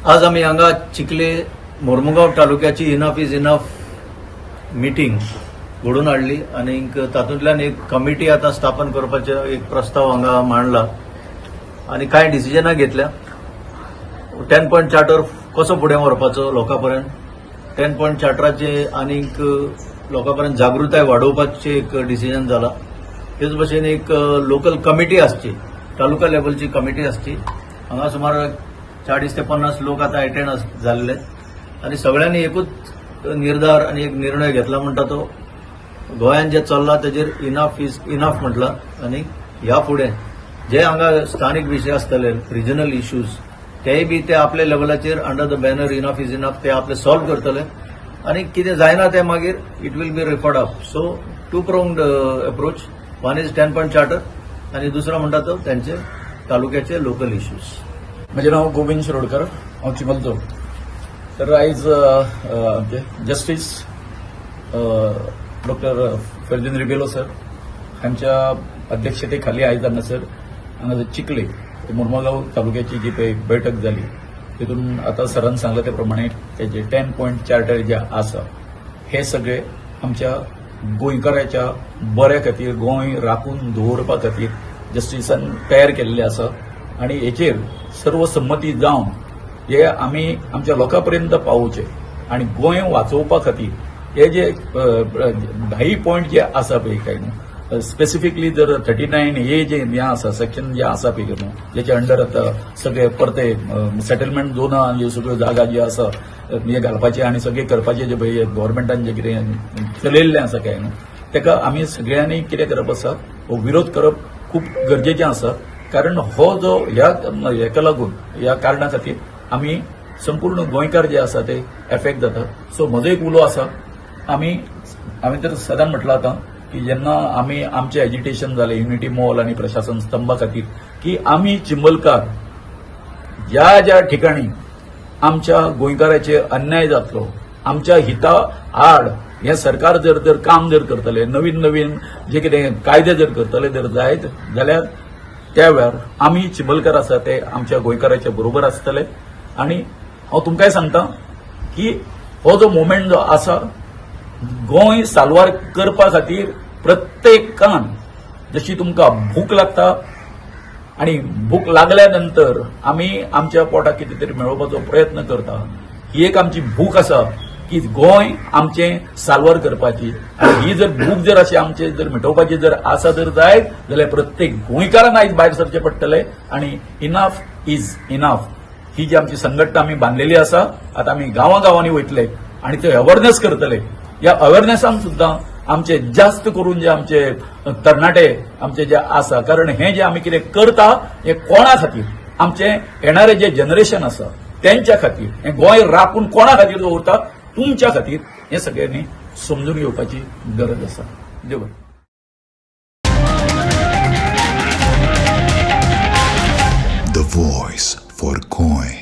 आज आम्ही हांगा चिखले मोर्मुगांव तालुक्याची इनफ इज इनफ मिटींग घडोवन हाडली आणि तातूंतल्यान एक कमिटी आता स्थापन करपाचे एक प्रस्ताव हांगा मांडला आणि कांय डिसिजनां घेतल्या. 10 पॉयंट चार्टर कसो फुडें व्हरपाचो लोकांपर्यंत, 10 पॉयंट चार्टराचे आनीक लोकांपर्यंत जागृताय वाडोवपाचें एक डिसिजन जाला. तेच भशेन एक लोकल कमिटी आसची, तालुका लेवलची कमिटी आसची. हांगा सुमार 40 ते 50 लोक आता अटेंड जाल्ले आणि सगळ्यांनी एकूच निर्धार आणि एक निर्णय घेतला म्हणटा तो गोंयान जे चल्ला तेजेर इनफ इज इनफ म्हटला आणि ह्या फुडें जे हांगा स्थानीक विशय आसतले रिजनल इश्यूज तेय बी ते आपल्या लेवलाचेर under the banner enough is enough ते आपले सॉल्व करतले आणि कितें जायना ते मागीर it will be referred up. So two pronged approach. One is 10 point charter आणि दुसरा म्हणटा तो त्यांचे तालुक्याचे लोकल इश्यूज. म्हजें नांव गोविंद शिरोडकर, हांव चिमलचो. तर आयज justice doctor Ferdino Rebelo sir हांच्या अध्यक्षते खाली आयज हांगासर चिखले मोर्मुगांव तालुक्याची जी पळय बैठक जाली तितून आता सरान सांगला ते प्रमाणे तेजे 10 पॉयंट चार्टर जे आसा हे सगळे आमच्या गोंयकाराच्या बऱ्या खातीर गोंय राखून दवरपा खातीर जस्टिसान तयार केल्ले आसा आणि हेचेर सर्व संमती जावन हे आमी आमच्या लोकांपर्यंत पावोवचे आणि गोंय वाचोवपा खातीर हे जे 10 पॉयंट जे आसा पळय काय न्हू स्पेसिफिकली जर 39A जे आसा सेक्शन जे आसा पळय न्हू जेच्या अंडर आता सगळे परते सेटलमेंट झोनां ह्यो सगळ्यो जागा ज्यो आसा हे घालपाचे आणि सगळे करपाचे जे पळय गव्हर्नमेंटान जे कितें चलयल्लें आसा काय न्हू तेका आमी सगळ्यांनी कितें करप आसा हो विरोध करप खूब गरजेचें आसा. कारण हो जो हेका लागून ह्या कारणां खातीर आमी संपूर्ण गोंयकार जे आसा ते एफेक्ट जाता. सो म्हजो एक उलो आसा, आमी तर सदांच म्हटलां आतां की जेन्ना आमी आमचें एजिटेशन जालें युनिटी मॉल आनी प्रशासन स्तंभा खातीर की आमी चिंबलकार ज्या ज्या ठिकाणी आमच्या गोंयकाराचे अन्याय जातलो, आमच्या हिता आड हे सरकार जर काम करतले, नवीन जे कितें कायदे जर करतले जर जायत जाल्यार त्या वेळार आमी चिंबलकार आसा ते आमच्या गोंयकाराच्या बरोबर आसतले. आणि हांव तुमकांय सांगता की हो जो मोमेंट जो आसा गोंय साल्वार करपा खातीर प्रत्येकान जशी तुमकां भूक लागता आणि भूक लागल्या नंतर आमी आमच्या पोटाक कितें तरी मेळोवपाचो प्रयत्न करता, ही एक आमची भूक आसा की गोंय आमचें साल्वार करपाची. आणि ही जर भूक जर अशी आमचे जर मिटोवपाची जर आसा जर जायत जाल्यार प्रत्येक गोंयकारान आयज भायर सरचें पडटलें आणि इनफ इज इनफ ही जी आमची संघटना आमी बांदलेली आसा. आता आमी गांवांनी वयतले आणि ते अवेअरनेस करतले. या अवेअरनेसान सुद्दां आमचे जास्त करून जे आमचे तरणाटे आमचे जे आसा, कारण हे जे आमी कितें करता हे कोणा खातीर आमचे येणारे जे जनरेशन आसा त्यांच्या खातीर, हे गोंय राखून कोणा खातीर दवरता, तुमच्या खातीर हे सगळ्यांनी समजून घेवपाची गरज आसा. देव बरें. The voice for Goy.